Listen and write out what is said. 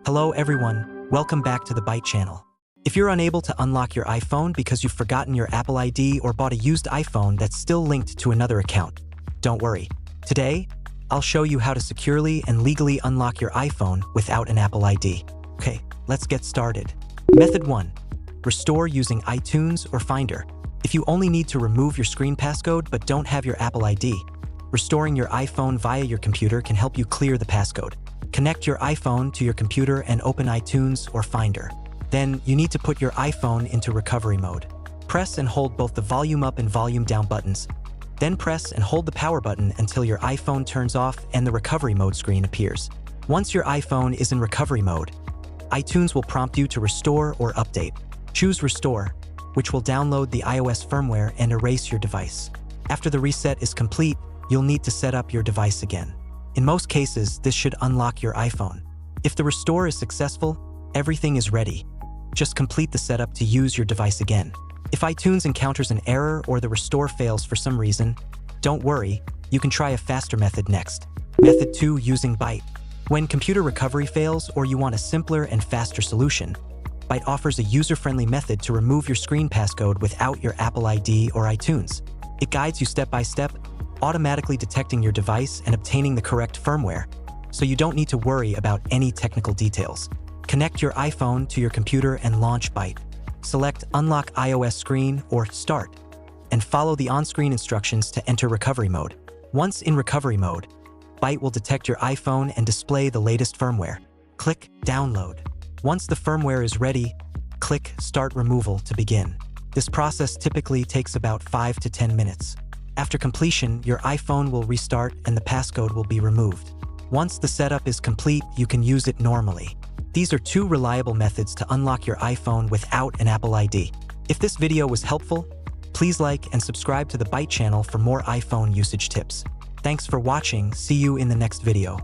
Hello everyone, welcome back to the Gbyte channel. If you're unable to unlock your iPhone because you've forgotten your Apple ID or bought a used iPhone that's still linked to another account, don't worry. Today, I'll show you how to securely and legally unlock your iPhone without an Apple ID. Okay, let's get started. Method 1. Restore using iTunes or Finder. If you only need to remove your screen passcode but don't have your Apple ID, restoring your iPhone via your computer can help you clear the passcode. Connect your iPhone to your computer and open iTunes or Finder. Then, you need to put your iPhone into recovery mode. Press and hold both the volume up and volume down buttons. Then press and hold the power button until your iPhone turns off and the recovery mode screen appears. Once your iPhone is in recovery mode, iTunes will prompt you to restore or update. Choose Restore, which will download the iOS firmware and erase your device. After the reset is complete, you'll need to set up your device again. In most cases, this should unlock your iPhone. If the restore is successful, everything is ready. Just complete the setup to use your device again. If iTunes encounters an error or the restore fails for some reason, don't worry, you can try a faster method next. Method 2. Using Gbyte. When computer recovery fails or you want a simpler and faster solution, Gbyte offers a user-friendly method to remove your screen passcode without your Apple ID or iTunes. It guides you step by step, automatically detecting your device and obtaining the correct firmware, so you don't need to worry about any technical details. Connect your iPhone to your computer and launch Gbyte. Select Unlock iOS Screen or Start, and follow the on-screen instructions to enter recovery mode. Once in recovery mode, Gbyte will detect your iPhone and display the latest firmware. Click Download. Once the firmware is ready, click Start Removal to begin. This process typically takes about 5 to 10 minutes. After completion, your iPhone will restart and the passcode will be removed. Once the setup is complete, you can use it normally. These are 2 reliable methods to unlock your iPhone without an Apple ID. If this video was helpful, please like and subscribe to the Gbyte channel for more iPhone usage tips. Thanks for watching. See you in the next video.